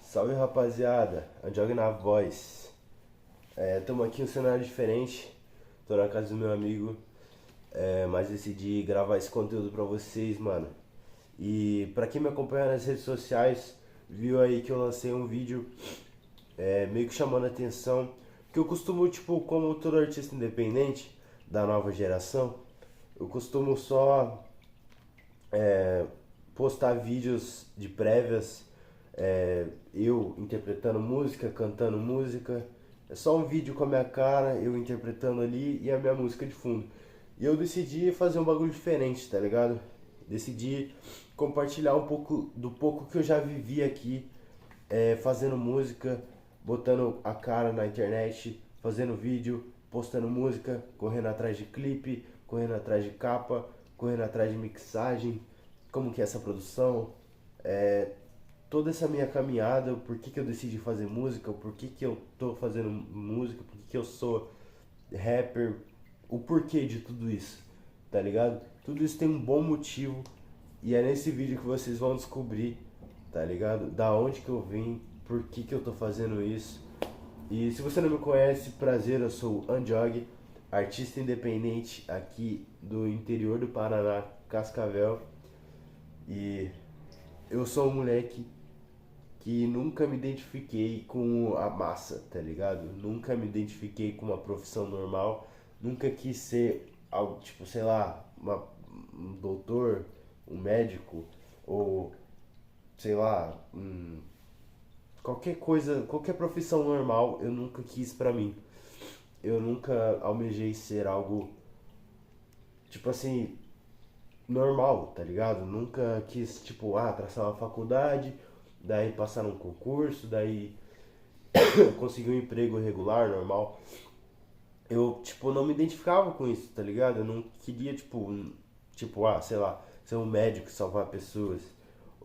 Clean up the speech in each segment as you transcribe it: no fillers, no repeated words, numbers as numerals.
Salve rapaziada, Andiogue na voz. Tamo aqui em um cenário diferente. Tô na casa do meu amigo, mas decidi gravar esse conteúdo pra vocês, mano. E pra quem me acompanha nas redes sociais, viu aí que eu lancei um vídeo meio que chamando a atenção. Porque eu costumo, tipo, como todo artista independente da nova geração, eu costumo só postar vídeos de prévias, eu interpretando música, cantando música. É só um vídeo com a minha cara, eu interpretando ali e a minha música de fundo. E eu decidi fazer um bagulho diferente, tá ligado? Decidi compartilhar um pouco do pouco que eu já vivi aqui, fazendo música, botando a cara na internet, fazendo vídeo, postando música, correndo atrás de clipe, correndo atrás de capa, correndo atrás de mixagem, como que é essa produção, é, toda essa minha caminhada, o porquê que eu decidi fazer música, o porquê que eu tô fazendo música, porquê que eu sou rapper, o porquê de tudo isso, tá ligado? Tudo isso tem um bom motivo e é nesse vídeo que vocês vão descobrir, tá ligado? Da onde que eu vim, por que que eu tô fazendo isso. E se você não me conhece, prazer, eu sou o Andiogue, artista independente aqui do interior do Paraná, Cascavel. E eu sou um moleque que nunca me identifiquei com a massa, tá ligado? Nunca me identifiquei com uma profissão normal, nunca quis ser algo tipo, sei lá, um doutor, um médico, ou sei lá, qualquer coisa, qualquer profissão normal eu nunca quis pra mim. Eu nunca almejei ser algo, tipo assim, normal, tá ligado? Nunca quis, tipo, traçar uma faculdade, daí passar num concurso, daí conseguir um emprego regular, normal. Eu, tipo, não me identificava com isso, tá ligado? Eu não queria, sei lá, ser um médico e salvar pessoas,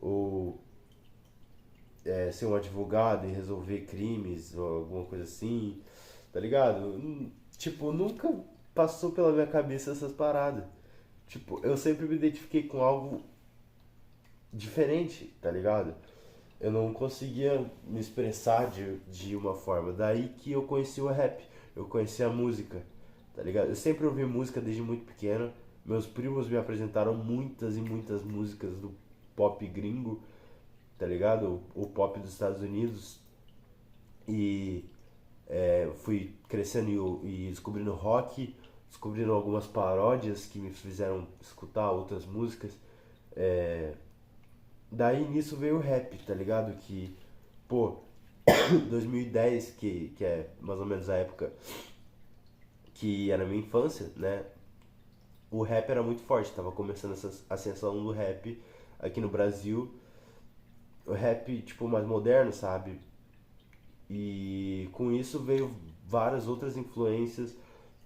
ou ser um advogado e resolver crimes, ou alguma coisa assim, tá ligado? Tipo, nunca passou pela minha cabeça essas paradas. Tipo, eu sempre me identifiquei com algo diferente, tá ligado? Eu não conseguia me expressar de uma forma. Daí que eu conheci o rap, eu conheci a música, tá ligado? Eu sempre ouvi música desde muito pequeno. Meus primos me apresentaram muitas e muitas músicas do pop gringo, tá ligado? O pop dos Estados Unidos. E fui crescendo e descobrindo rock, descobrindo algumas paródias que me fizeram escutar outras músicas. É, Daí nisso veio o rap, tá ligado? Que, pô, 2010, que é mais ou menos a época que era a minha infância, né? O rap era muito forte, tava começando essa ascensão do rap aqui no Brasil. O rap, tipo, mais moderno, sabe? E com isso veio várias outras influências,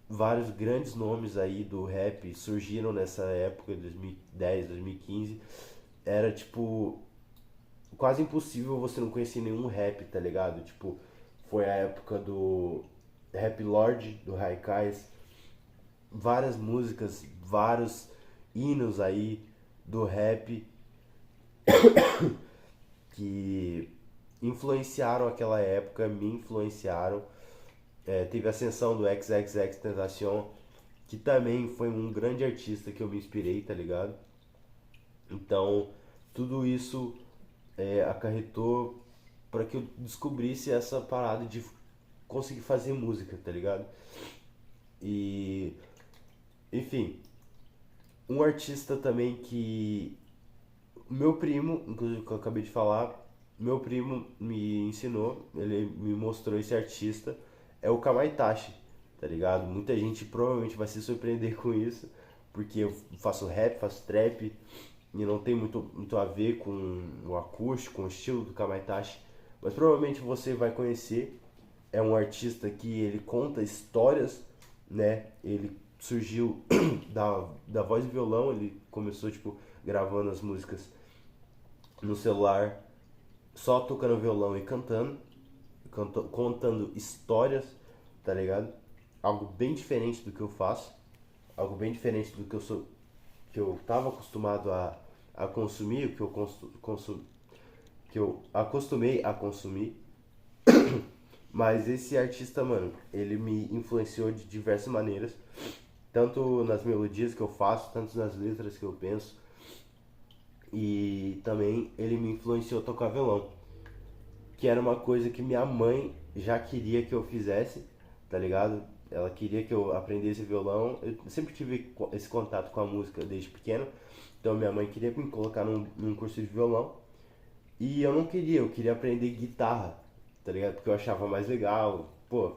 vários grandes nomes aí do rap surgiram nessa época, 2010, 2015. Era tipo quase impossível você não conhecer nenhum rap, tá ligado? Tipo, foi a época do Rap Lord, do Haikais, várias músicas, vários hinos aí do rap que influenciaram aquela época, me influenciaram. Teve a ascensão do XXXTentacion, que também foi um grande artista que eu me inspirei, tá ligado? Então, tudo isso acarretou para que eu descobrisse essa parada de conseguir fazer música, tá ligado? E, enfim, um artista também que meu primo, inclusive que eu acabei de falar, meu primo me ensinou, ele me mostrou esse artista, é o Kamaitachi, tá ligado? Muita gente provavelmente vai se surpreender com isso, porque eu faço rap, faço trap, e não tem muito a ver com o acústico, com o estilo do Kamaitachi, mas provavelmente você vai conhecer. É um artista que ele conta histórias, né? Ele surgiu da voz e violão, ele começou tipo gravando as músicas no celular, só tocando violão e cantando, contando histórias, tá ligado? Algo bem diferente do que eu faço, algo bem diferente do que eu tava acostumado a consumir, o que eu que eu acostumei a consumir. Mas esse artista, mano, ele me influenciou de diversas maneiras, tanto nas melodias que eu faço, tanto nas letras que eu penso, e também ele me influenciou a tocar violão, que era uma coisa que minha mãe já queria que eu fizesse, tá ligado? Ela queria que eu aprendesse violão. Eu sempre tive esse contato com a música desde pequeno, então minha mãe queria me colocar num curso de violão. E eu não queria, eu queria aprender guitarra, tá ligado? Porque eu achava mais legal, pô,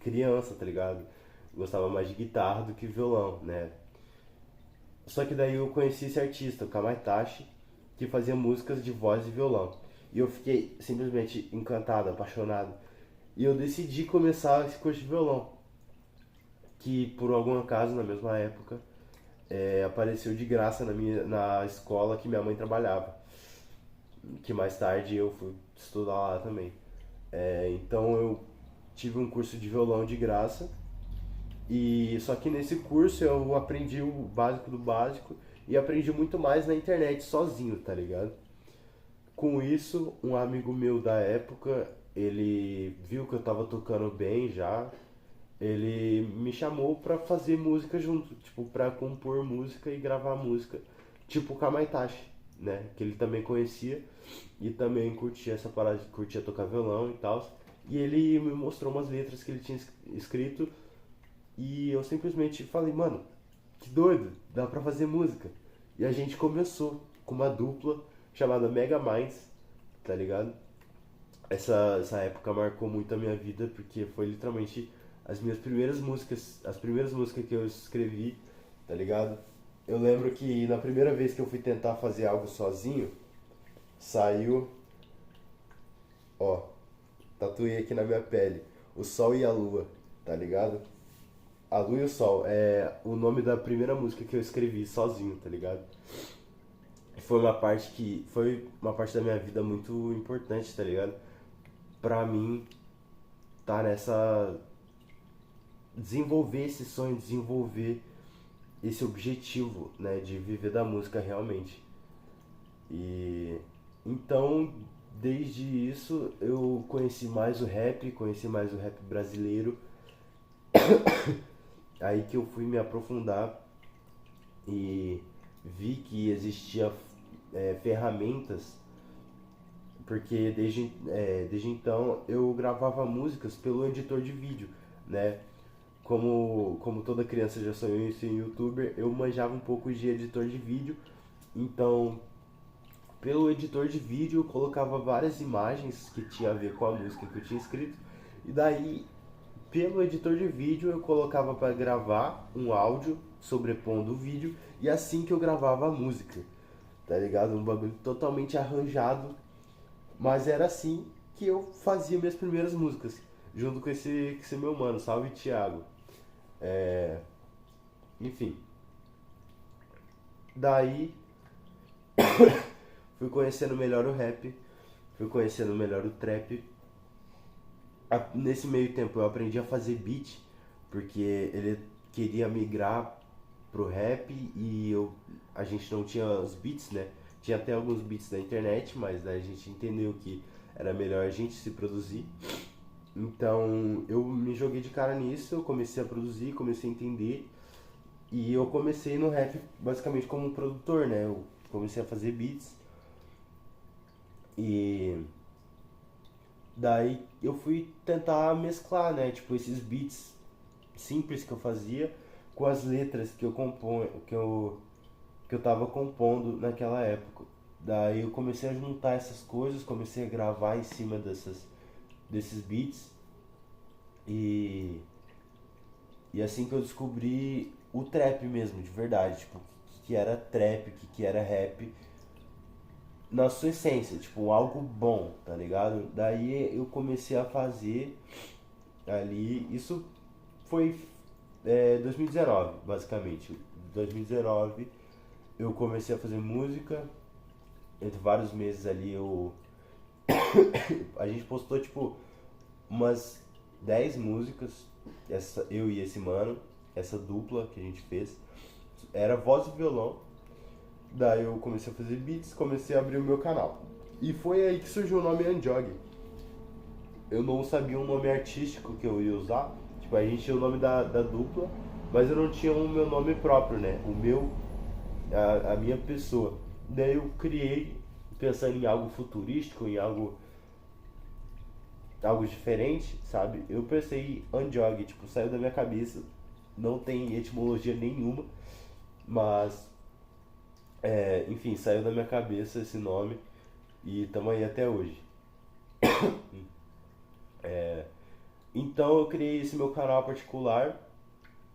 criança, tá ligado? Gostava mais de guitarra do que violão, né? Só que daí eu conheci esse artista, o Kamaitachi, que fazia músicas de voz e violão. E eu fiquei simplesmente encantado, apaixonado. E eu decidi começar esse curso de violão, que por algum acaso, na mesma época, apareceu de graça na escola que minha mãe trabalhava. Que mais tarde eu fui estudar lá também. Então eu tive um curso de violão de graça. E só que nesse curso eu aprendi o básico do básico e aprendi muito mais na internet sozinho, tá ligado? Com isso, um amigo meu da época, ele viu que eu tava tocando bem já, ele me chamou pra fazer música junto, tipo, pra compor música e gravar música, tipo o Kamaitachi, né? Que ele também conhecia e também curtia essa parada, curtia tocar violão e tal. E ele me mostrou umas letras que ele tinha escrito e eu simplesmente falei, mano, que doido, dá pra fazer música. E a gente começou com uma dupla chamada Mega Minds, tá ligado? Essa época marcou muito a minha vida porque foi literalmente as primeiras músicas que eu escrevi, tá ligado? Eu lembro que na primeira vez que eu fui tentar fazer algo sozinho, saiu, ó, tatuei aqui na minha pele, o Sol e a Lua, tá ligado? A Lua e o Sol é o nome da primeira música que eu escrevi sozinho, tá ligado? Foi uma parte da minha vida muito importante, tá ligado? Pra mim tá nessa desenvolver esse sonho, desenvolver esse objetivo, né, de viver da música realmente. E então, desde isso eu conheci mais o rap brasileiro, aí que eu fui me aprofundar e vi que existia ferramentas, porque desde então eu gravava músicas pelo editor de vídeo, né? Como toda criança já sonhou em ser youtuber, eu manjava um pouco de editor de vídeo, então pelo editor de vídeo eu colocava várias imagens que tinha a ver com a música que eu tinha escrito, e daí pelo editor de vídeo eu colocava para gravar um áudio sobrepondo o vídeo, e assim que eu gravava a música, tá ligado? Um bagulho totalmente arranjado, mas era assim que eu fazia minhas primeiras músicas, junto com esse meu mano, salve Thiago. É, enfim, daí fui conhecendo melhor o rap, fui conhecendo melhor o trap. Nesse meio tempo eu aprendi a fazer beat, porque ele queria migrar pro rap e a gente não tinha os beats, né? Tinha até alguns beats na internet, mas daí a gente entendeu que era melhor a gente se produzir. Então eu me joguei de cara nisso, eu comecei a produzir, comecei a entender e eu comecei no rap basicamente como um produtor, né? Eu comecei a fazer beats e daí eu fui tentar mesclar, né? Tipo, esses beats simples que eu fazia com as letras que eu tava compondo naquela época. Daí eu comecei a juntar essas coisas, comecei a gravar em cima desses beats e, e assim que eu descobri o trap mesmo, de verdade, tipo, que era trap, que era rap na sua essência, tipo, algo bom, tá ligado? Daí eu comecei a fazer ali, isso foi 2019, basicamente. 2019 eu comecei a fazer música, entre vários meses ali a gente postou tipo umas 10 músicas, eu e esse mano, essa dupla que a gente fez, era voz e violão. Daí eu comecei a fazer beats, comecei a abrir o meu canal. E foi aí que surgiu o nome Anjog. Eu não sabia um nome artístico que eu ia usar. Tipo, a gente tinha o nome da dupla, mas eu não tinha o meu nome próprio, né? O meu, a minha pessoa. Daí eu criei, pensando em algo futurístico, em algo diferente, sabe? Eu pensei em Anjog, tipo, saiu da minha cabeça. Não tem etimologia nenhuma, mas, enfim, saiu da minha cabeça esse nome e estamos aí até hoje. Então eu criei esse meu canal particular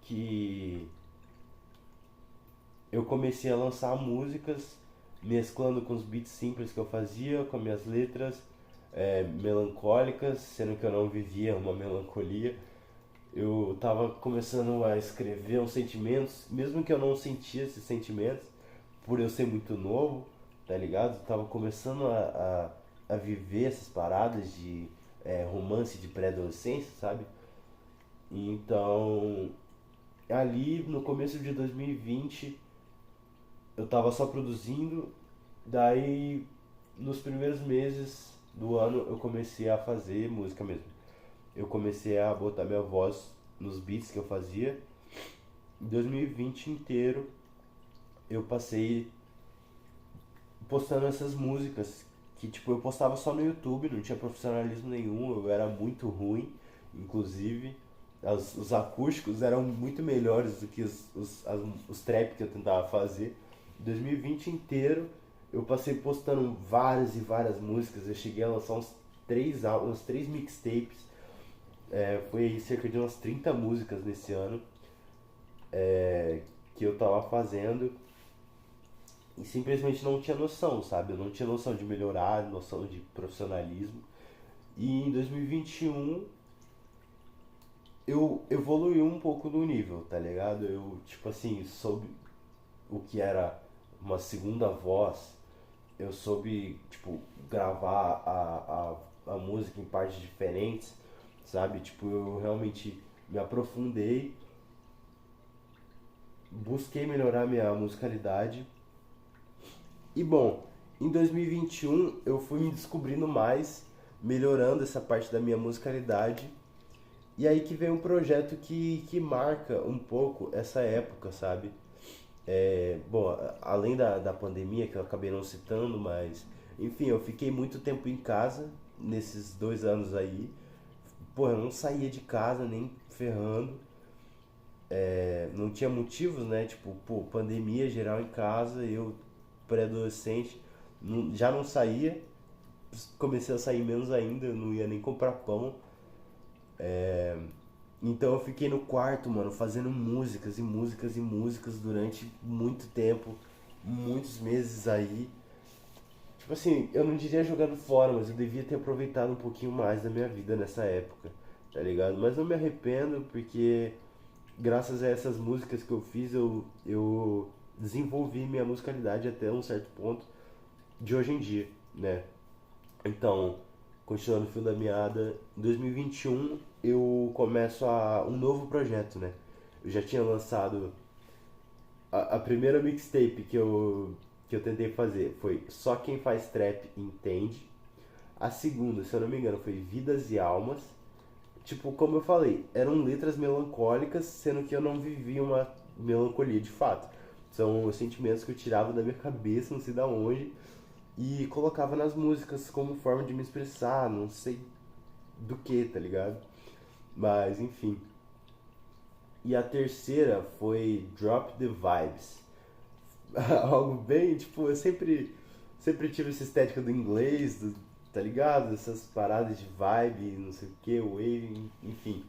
que eu comecei a lançar músicas mesclando com os beats simples que eu fazia, com as minhas letras melancólicas, sendo que eu não vivia uma melancolia. Eu tava começando a escrever uns sentimentos, mesmo que eu não sentia esses sentimentos, por eu ser muito novo, tá ligado? Eu tava começando a viver essas paradas de romance de pré-adolescência, sabe? Então, ali no começo de 2020, eu tava só produzindo, daí nos primeiros meses do ano eu comecei a fazer música mesmo. Eu comecei a botar minha voz nos beats que eu fazia. Em 2020 inteiro eu passei postando essas músicas que tipo eu postava só no YouTube, não tinha profissionalismo nenhum, eu era muito ruim, inclusive os acústicos eram muito melhores do que os trap que eu tentava fazer. 2020 inteiro eu passei postando várias e várias músicas, eu cheguei a lançar uns três mixtapes, foi cerca de umas 30 músicas nesse ano que eu tava fazendo e simplesmente não tinha noção, sabe? Eu não tinha noção de melhorar, noção de profissionalismo. E em 2021 eu evoluí um pouco no nível, tá ligado? Eu, tipo assim, soube o que era uma segunda voz, eu soube, tipo, gravar a música em partes diferentes, sabe? Tipo, eu realmente me aprofundei, busquei melhorar minha musicalidade. E bom, em 2021 eu fui me descobrindo mais, melhorando essa parte da minha musicalidade. E aí que vem um projeto que marca um pouco essa época, sabe? Bom, além da pandemia, que eu acabei não citando, mas enfim, eu fiquei muito tempo em casa nesses 2 anos aí. Pô, eu não saía de casa nem ferrando. Não tinha motivos, né? Tipo, pô, pandemia geral em casa, eu pré-adolescente já não saía, comecei a sair menos ainda, eu não ia nem comprar pão. Então eu fiquei no quarto, mano, fazendo músicas e músicas e músicas durante muito tempo, muitos meses aí. Tipo assim, eu não diria jogando fora, mas eu devia ter aproveitado um pouquinho mais da minha vida nessa época, tá ligado? Mas não me arrependo porque graças a essas músicas que eu fiz, eu desenvolvi minha musicalidade até um certo ponto de hoje em dia, né? Então, continuando o fio da meada, em 2021 eu começo um novo projeto, né? Eu já tinha lançado a primeira mixtape que eu tentei fazer foi Só Quem Faz Trap Entende. A segunda, se eu não me engano, foi Vidas e Almas. Tipo, como eu falei, eram letras melancólicas, sendo que eu não vivia uma melancolia de fato. São os sentimentos que eu tirava da minha cabeça, não sei da onde, e colocava nas músicas como forma de me expressar, não sei do que, tá ligado? Mas enfim. E a terceira foi Drop the Vibes. Algo bem, tipo, eu sempre tive essa estética do inglês, tá ligado? Essas paradas de vibe, não sei o que, wave, enfim.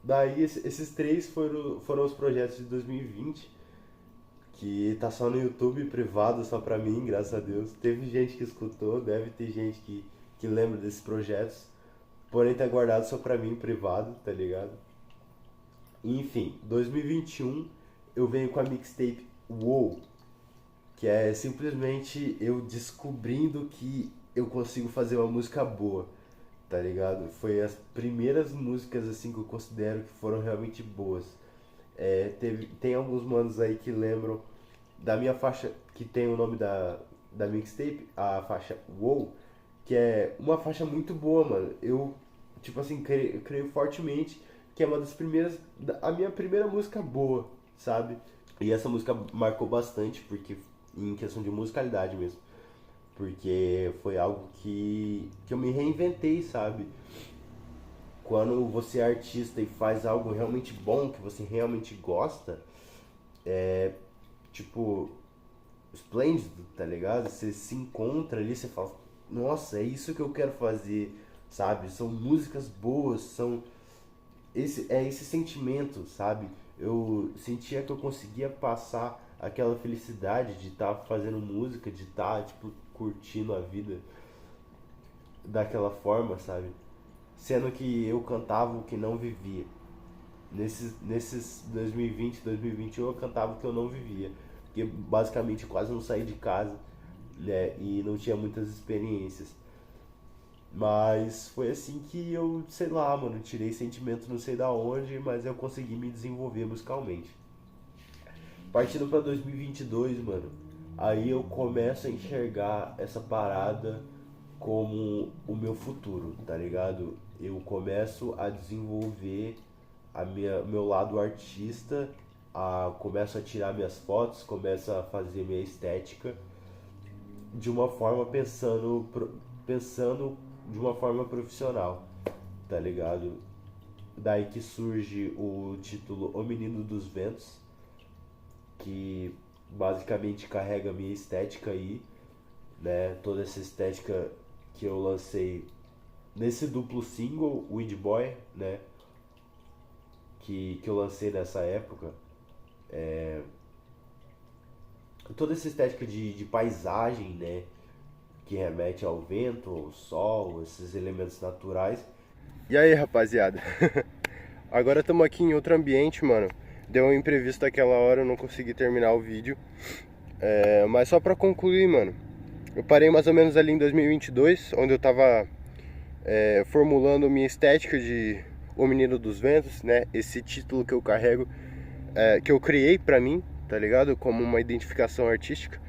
Daí esses três foram os projetos de 2020, que tá só no YouTube privado, só pra mim, graças a Deus. Teve gente que escutou, deve ter gente que lembra desses projetos, porém tá guardado só pra mim privado, tá ligado? Enfim, 2021 eu venho com a mixtape Wow, que é simplesmente eu descobrindo que eu consigo fazer uma música boa, tá ligado? Foi as primeiras músicas assim que eu considero que foram realmente boas. Tem alguns manos aí que lembram da minha faixa que tem o nome da mixtape, a faixa Wow, que é uma faixa muito boa, mano. Eu, tipo assim, creio fortemente que é uma das primeiras, a minha primeira música boa, sabe? E essa música marcou bastante, porque em questão de musicalidade mesmo. Porque foi algo que eu me reinventei, sabe? Quando você é artista e faz algo realmente bom, que você realmente gosta, tipo, esplêndido, tá ligado? Você se encontra ali, você fala, nossa, é isso que eu quero fazer, sabe? São músicas boas, são esse sentimento, sabe? Eu sentia que eu conseguia passar aquela felicidade de estar fazendo música, de estar, tipo, curtindo a vida daquela forma, sabe? Sendo que eu cantava o que não vivia. Nesses 2020, 2021 eu cantava o que eu não vivia. Porque basicamente eu quase não saí de casa, né? E não tinha muitas experiências. Mas foi assim que eu, sei lá, mano, tirei sentimento não sei da onde, mas eu consegui me desenvolver musicalmente. Partindo pra 2022, mano, aí eu começo a enxergar essa parada como o meu futuro, tá ligado? Eu começo a desenvolver meu lado artista, começo a tirar minhas fotos, começo a fazer minha estética de uma forma pensando de uma forma profissional, tá ligado? Daí que surge o título O Menino dos Ventos, que basicamente carrega a minha estética aí, né? Toda essa estética que eu lancei nesse duplo single, Weed Boy, né? Que eu lancei nessa época. Toda essa estética de paisagem, né? Que remete ao vento, ao sol, esses elementos naturais. E aí, rapaziada? Agora estamos aqui em outro ambiente, mano. Deu um imprevisto aquela hora, eu não consegui terminar o vídeo. Mas só pra concluir, mano. Eu parei mais ou menos ali em 2022, onde eu tava formulando minha estética de O Menino dos Ventos, né? Esse título que eu carrego, que eu criei pra mim, tá ligado? Como uma identificação artística.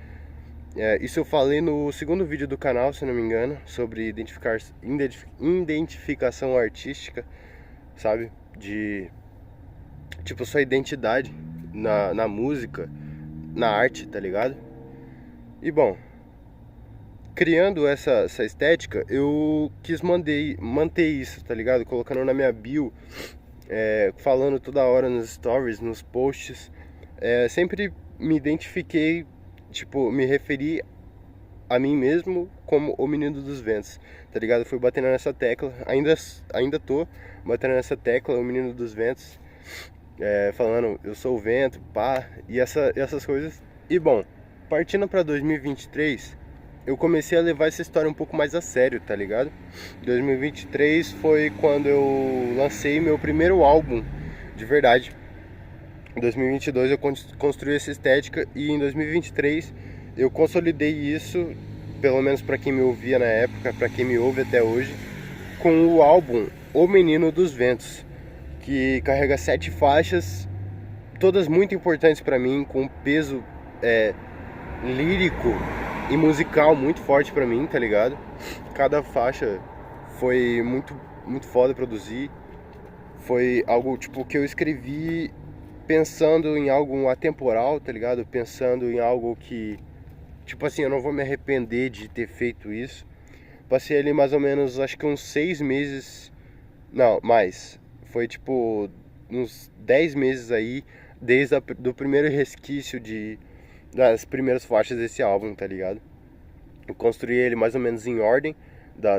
Isso eu falei no segundo vídeo do canal, se não me engano, sobre identificação artística, sabe? De, tipo, sua identidade na música, na arte, tá ligado? E bom, criando essa estética, eu quis manter isso, tá ligado? Colocando na minha bio, falando toda hora nos stories, nos posts. Sempre me identifiquei, tipo, me referi a mim mesmo como o menino dos ventos, tá ligado? Fui batendo nessa tecla, ainda tô batendo nessa tecla, o menino dos ventos, falando eu sou o vento, pá, e essas coisas. E bom, partindo pra 2023, eu comecei a levar essa história um pouco mais a sério, tá ligado? 2023 foi quando eu lancei meu primeiro álbum, de verdade. Em 2022 eu construí essa estética e em 2023 eu consolidei isso, pelo menos para quem me ouvia na época, para quem me ouve até hoje, com o álbum O Menino dos Ventos, que carrega 7 faixas, todas muito importantes para mim, com um peso lírico e musical muito forte para mim, tá ligado? Cada faixa foi muito foda produzir, foi algo tipo que eu escrevi pensando em algo atemporal, tá ligado? Pensando em algo que, tipo assim, eu não vou me arrepender de ter feito isso. Passei ali mais ou menos, acho que uns 6 meses, não, mais. Foi tipo uns 10 meses aí, desde do primeiro resquício das primeiras faixas desse álbum, tá ligado? Eu construí ele mais ou menos em ordem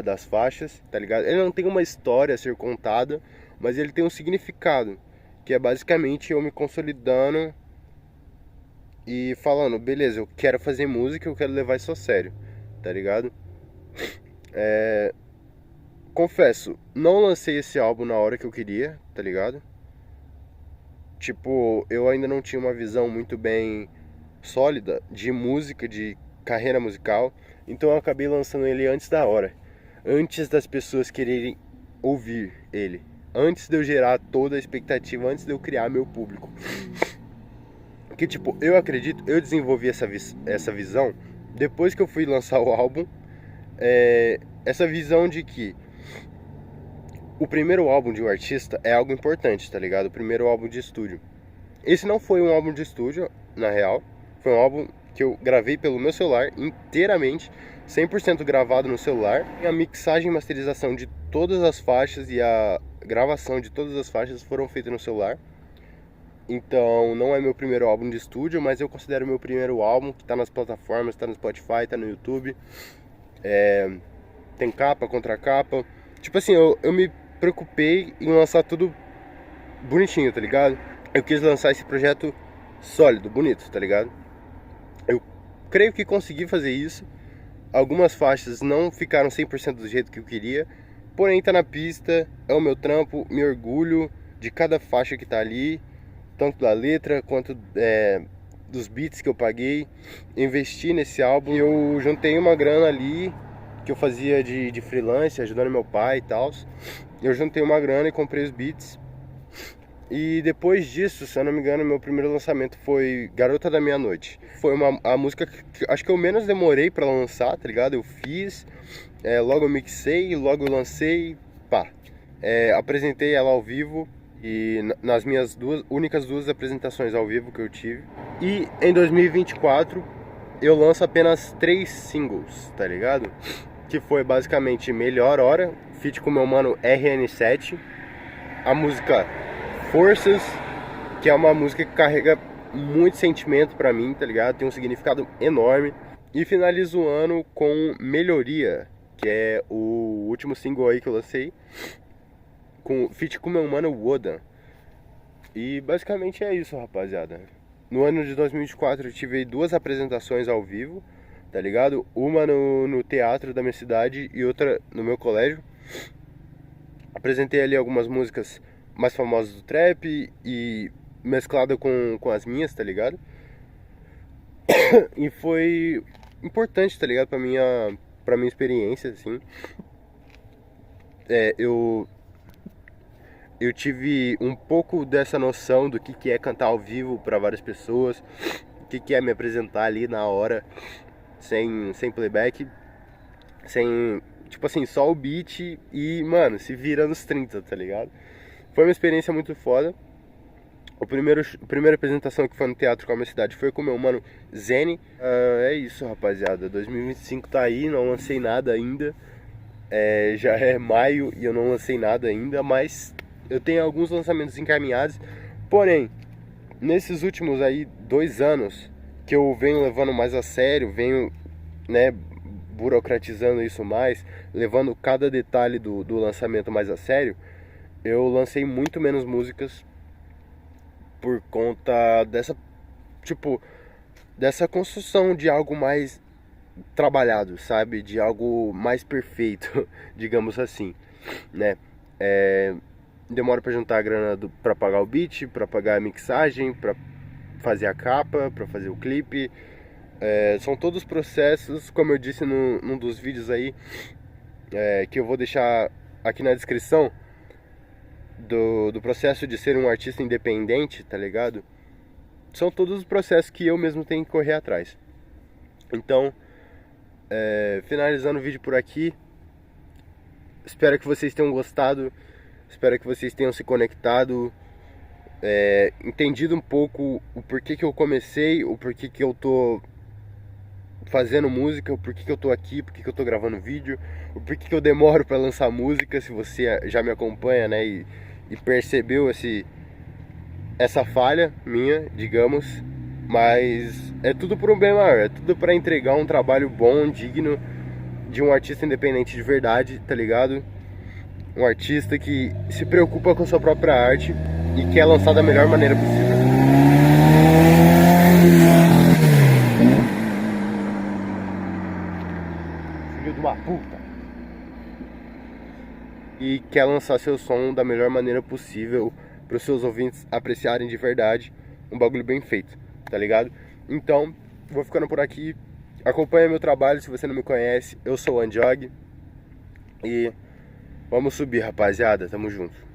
das faixas, tá ligado? Ele não tem uma história a ser contada, mas ele tem um significado, que é basicamente eu me consolidando e falando, beleza, eu quero fazer música, eu quero levar isso a sério, tá ligado? Confesso, não lancei esse álbum na hora que eu queria, tá ligado? Tipo, eu ainda não tinha uma visão muito bem sólida de música, de carreira musical, então eu acabei lançando ele antes da hora, antes das pessoas quererem ouvir ele, antes de eu gerar toda a expectativa, antes de eu criar meu público. Que tipo, eu acredito, eu desenvolvi essa visão depois que eu fui lançar o álbum, essa visão de que o primeiro álbum de um artista é algo importante, tá ligado? O primeiro álbum de estúdio. Esse não foi um álbum de estúdio, na real. Foi um álbum que eu gravei pelo meu celular inteiramente, 100% gravado no celular. A mixagem e masterização de todas as faixas e a gravação de todas as faixas foram feitas no celular. Então não é meu primeiro álbum de estúdio, mas eu considero meu primeiro álbum, que tá nas plataformas, tá no Spotify, tá no YouTube. Tem capa, contracapa. Tipo assim, eu me preocupei em lançar tudo bonitinho, tá ligado? Eu quis lançar esse projeto sólido, bonito, tá ligado? Eu creio que consegui fazer isso. Algumas faixas não ficaram 100% do jeito que eu queria, porém tá na pista, é o meu trampo, me orgulho de cada faixa que tá ali, tanto da letra quanto dos beats que eu paguei, investi nesse álbum. Eu juntei uma grana ali que eu fazia de freelance, ajudando meu pai e tal. Eu juntei uma grana e comprei os beats. E depois disso, se eu não me engano, meu primeiro lançamento foi Garota da Meia-Noite. Foi a música que acho que eu menos demorei pra lançar, tá ligado? Eu fiz, logo eu mixei, logo eu lancei, pá. Apresentei ela ao vivo e nas minhas únicas duas apresentações ao vivo que eu tive. E em 2024 eu lanço apenas 3 singles, tá ligado? Que foi basicamente Melhor Hora, feat com meu mano RN7, a música Forças, que é uma música que carrega muito sentimento pra mim, tá ligado? Tem um significado enorme. E finalizo o ano com Melhoria, que é o último single aí que eu lancei, feat com meu mano Wodan. E basicamente é isso, rapaziada. No ano de 2024 eu tive 2 apresentações ao vivo, tá ligado? Uma no teatro da minha cidade e outra no meu colégio. Apresentei ali algumas músicas mais famosas do trap e mesclada com as minhas, tá ligado? E foi importante, tá ligado? Pra minha experiência, assim. Eu tive um pouco dessa noção do que é cantar ao vivo pra várias pessoas, o que é me apresentar ali na hora, sem playback, sem, tipo assim, só o beat e, mano, se vira nos 30, tá ligado? Foi uma experiência muito foda. A primeira apresentação que foi no teatro com a minha cidade foi com o meu mano Zene. É isso, rapaziada. 2025 tá aí, não lancei nada ainda. Já é maio e eu não lancei nada ainda, mas eu tenho alguns lançamentos encaminhados. Porém, nesses últimos aí 2 anos que eu venho levando mais a sério, venho, né, burocratizando isso mais, levando cada detalhe do lançamento mais a sério, eu lancei muito menos músicas por conta dessa construção de algo mais trabalhado, sabe? De algo mais perfeito, digamos assim, né? Demora pra juntar a grana pra pagar o beat, pra pagar a mixagem, pra fazer a capa, pra fazer o clipe. São todos processos, como eu disse num dos vídeos aí, que eu vou deixar aqui na descrição, do processo de ser um artista independente, tá ligado? São todos os processos que eu mesmo tenho que correr atrás. Então, finalizando o vídeo por aqui, espero que vocês tenham gostado, espero que vocês tenham se conectado, entendido um pouco o porquê que eu comecei, o porquê que eu tô fazendo música, o porquê que eu tô aqui, porquê que eu tô gravando vídeo, o porquê que eu demoro pra lançar música, se você já me acompanha, né, e percebeu essa falha minha, digamos. Mas é tudo por um bem maior, é tudo pra entregar um trabalho bom, digno, de um artista independente de verdade, tá ligado? Um artista que se preocupa com a sua própria arte e quer lançar da melhor maneira possível. Filho de uma puta! E quer lançar seu som da melhor maneira possível para os seus ouvintes apreciarem de verdade um bagulho bem feito, tá ligado? Então, vou ficando por aqui. Acompanha meu trabalho se você não me conhece. Eu sou o Anjog e vamos subir, rapaziada. Tamo junto.